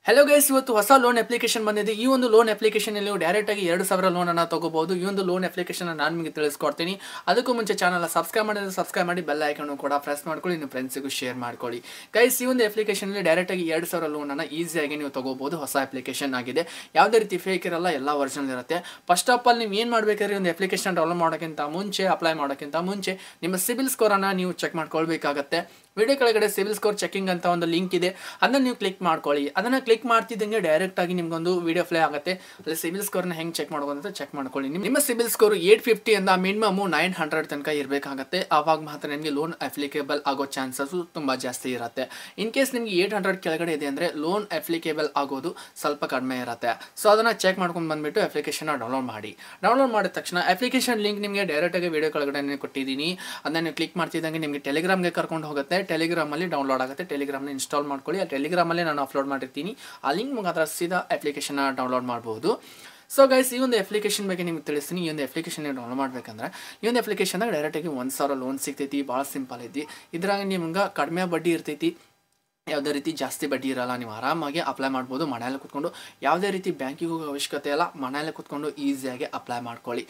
hello guys ಇವತ್ತು ಹೊಸ loan application ಬಂದಿದೆ ಈ ಒಂದು ಲೋನ್ ಅಪ್ಲಿಕೇಶನ್ ಅಲ್ಲಿ ನೀವು ಡೈರೆಕ್ಟ್ ಆಗಿ 2000 ಲೋನ್ ಅನ್ನು ತಗೋಬಹುದು ಈ ಒಂದು ಲೋನ್ ಅಪ್ಲಿಕೇಶನ್ ನಾನು ನಿಮಗೆ ತಿಳಿಸ್ಕೊಡ್ತೀನಿ ಅದಕ್ಕೂ ಮುಂಚೆ ಚಾನೆಲ್ ಸಬ್ಸ್ಕ್ರೈಬ್ ಮಾಡಿ ಬೆಲ್ ಐಕಾನ್ ಕೂಡ ಪ್ರೆಸ್ ಮಾಡ್ಕೊಳ್ಳಿ ನಿಮ್ಮ ಫ್ರೆಂಡ್ಸ್ ಗೂ ಶೇರ್ ಮಾಡ್ಕೊಳ್ಳಿ ಗೈಸ್ ಈ ಒಂದು ಅಪ್ಲಿಕೇಶನ್ ಅಲ್ಲಿ ಡೈರೆಕ್ಟ್ ಆಗಿ 2000 ಲೋನ್ ಅನ್ನು ಈಜಿ ಆಗಿ ನೀವು ತಗೋಬಹುದು ಹೊಸ ಅಪ್ಲಿಕೇಶನ್ ಆಗಿದೆ ಯಾವುದೇ ರೀತಿ ಫೇಕ್ ಇರಲ್ಲ ಎಲ್ಲ ಒರಿಜಿನಲ್ ಇರುತ್ತೆ ಫಸ್ಟ್ ಆಫ್ ಆಲ್ ನೀವು ಏನು ಮಾಡಬೇಕಾದ್ರೆ ಒಂದು ಅಪ್ಲಿಕೇಶನ್ ಡೌನ್ಲೋಡ್ ಮಾಡೋಕ್ಕಿಂತ ಮುಂಚೆ ಅಪ್ಲೈ ಮಾಡೋಕ್ಕಿಂತ ಮುಂಚೆ ನಿಮ್ಮ ಸಿಬಿಲ್ ಸ್ಕೋರ್ ಅನ್ನು ನೀವು ಚೆಕ್ ಮಾಡ್ಕೊಳ್ಬೇಕಾಗುತ್ತೆ ವಿಡಿಯೋ ಕೆಳಗಡೆ ಸಿಬಿಲ್ ಸ್ಕೋರ್ ಚೆಕಿಂಗ್ ಅಂತ ಒಂದು ಲಿಂಕ್ ಇದೆ ಅದನ್ನ ನೀವು ಕ್ಲಿಕ್ ಮಾಡ್ಕೊಳ್ಳಿ ಅದನ್ನ ಕ್ಲಿಕ್ ಮಾಡ್ತಿದ್ದಂಗೆ ಡೈರೆಕ್ಟ್ ಆಗಿ ನಿಮ್ಗೊಂದು ವಿಡಿಯೋ ಪ್ಲೇ ಆಗುತ್ತೆ ಅಲ್ಲಿ ಸಿಬಿಲ್ ಸ್ಕೋರ್ನ ಹೆಂಗೆ ಚೆಕ್ ಮಾಡೋದು ಅಂತ ಚೆಕ್ ಮಾಡ್ಕೊಳ್ಳಿ ನಿಮ್ಮ ಸಿಬಿಲ್ ಸ್ಕೋರ್ 850 ಅಂತ ಮಿನಿಮಮ್ 900 ತನಕ ಇರಬೇಕಾಗುತ್ತೆ ಆವಾಗ ಮಾತ್ರ ನಿಮಗೆ ಲೋನ್ ಅಪ್ಲಿಕೇಬಲ್ ಆಗೋ ಚಾನ್ಸಸ್ ತುಂಬಾ ಜಾಸ್ತಿ ಇರುತ್ತೆ ಇನ್ ಕೇಸ್ ನಿಮಗೆ 800 ಕೆಳಗಡೆ ಇದೆ ಅಂದ್ರೆ ಲೋನ್ ಅಪ್ಲಿಕೇಬಲ್ ಆಗೋದು ಸ್ವಲ್ಪ ಕಡಿಮೆ ಇರುತ್ತೆ ಸೊ ಅದನ್ನ ಚೆಕ್ ಮಾಡ್ಕೊಂಡು ಬಂದ್ಬಿಟ್ಟು ಅಪ್ಲಿಕೇಶನ್ ಡೌನ್ಲೋಡ್ ಮಾಡಿದ ತಕ್ಷಣ ಅಪ್ಲಿಕೇಶನ್ ಲಿಂಕ್ ನಿಮಗೆ ಡೈರೆಕ್ಟ್ ಆಗಿ ವಿಡಿಯೋ ಕೆಳಗಡೆ ಕೊಟ್ಟಿದ್ದೀನಿ ಅದನ್ನ ನೀವು ಕ್ಲಿಕ್ ಮಾಡ್ತಿದ್ದಂಗೆ ನಿಮಗೆ ಟೆಲಿಗ್ರಾಮ್ಗೆ ಕರ್ಕೊಂಡು ಹೋಗುತ್ತೆ ಟೆಲಿಗ್ರಾಮ್ ಅಲ್ಲಿ ಡೌನ್ಲೋಡ್ ಆಗುತ್ತೆ ಟೆಲಿಗ್ರಾಮ್ ಇನ್ಸ್ಟಾಲ್ ಮಾಡ್ಕೊಳ್ಳಿ ಆ ಟೆಲಿಗ್ರಾಮ್ ಅಲ್ಲಿ ನಾನು ಅಪ್ಲೋಡ್ ಮಾಡಿರ್ತೀನಿ ಆ ಲಿಂಕ್ ಮುಖಾಂತರ ಸೀದಾ ಅಪ್ಲಿಕೇಶನ್ ಡೌನ್ಲೋಡ್ ಮಾಡಬಹುದು ಸೊ ಗೈಸ್ ಈ ಒಂದು ಅಪ್ಲಿಕೇಶನ್ ಬಗ್ಗೆ ನಿಮಗೆ ತಿಳಿಸ್ತೀನಿ ಈ ಒಂದು ಅಪ್ಲಿಕೇಶನ್ ಡೌನ್ಲೋಡ್ ಮಾಡಬೇಕಂದ್ರೆ ಈ ಒಂದು ಅಪ್ಲಿಕೇಶನ್ ಡೈರೆಕ್ಟ್ ಆಗಿ 1000 ಲೋನ್ ಸಿಗ್ತೈತಿ ಭಾಳ ಸಿಂಪಲ್ ಐತಿ ಇದ್ರಾಗ ನಿಮ್ಗೆ ಕಡಿಮೆ ಬಡ್ಡಿ ಇರ್ತೈತಿ ಯಾವುದೇ ರೀತಿ ಜಾಸ್ತಿ ಬಡ್ಡಿ ಇರಲ್ಲ ನೀವು ಆರಾಮಾಗಿ ಅಪ್ಲೈ ಮಾಡ್ಬೋದು ಮನೆಯಲ್ಲೇ ಕೂತ್ಕೊಂಡು ಯಾವುದೇ ರೀತಿ ಬ್ಯಾಂಕಿಗೆ ಹೋಗೋ ಅವಶ್ಯಕತೆ ಇಲ್ಲ ಮನೆಯಲ್ಲೇ ಕೂತ್ಕೊಂಡು ಈಸಿಯಾಗಿ ಅಪ್ಲೈ ಮಾಡ್ಕೊಳ್ಳಿ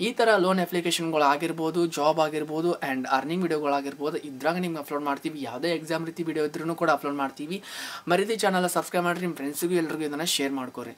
ಈ ಥರ ಲೋನ್ ಅಪ್ಲಿಕೇಶನ್ಗಳು ಆಗಿರ್ಬೋದು ಜಾಬ್ ಆಗಿರ್ಬೋದು ಆ್ಯಂಡ್ ಅರ್ನಿಂಗ್ ವಿಡಿಯೋಗಳಾಗಿರ್ಬೋದು ಇದ್ರಾಗ ನಿಮ್ಗೆ ಅಪ್ಲೋಡ್ ಮಾಡ್ತೀವಿ ಯಾವುದೇ ಎಕ್ಸಾಮ್ ರೀತಿ ವಿಡಿಯೋ ಇದ್ರೂ ಕೂಡ ಅಪ್ಲೋಡ್ ಮಾಡ್ತೀವಿ ಮರೀತಿ ಚಾನಲ್ ಸಬ್ಸ್ಕ್ರೈಬ್ ಮಾಡಿರಿ ನಿಮ್ಮ ಫ್ರೆಂಡ್ಸಿಗೂ ಎಲ್ರಿಗೂ ಇದನ್ನು ಶೇರ್ ಮಾಡ್ಕೊರಿ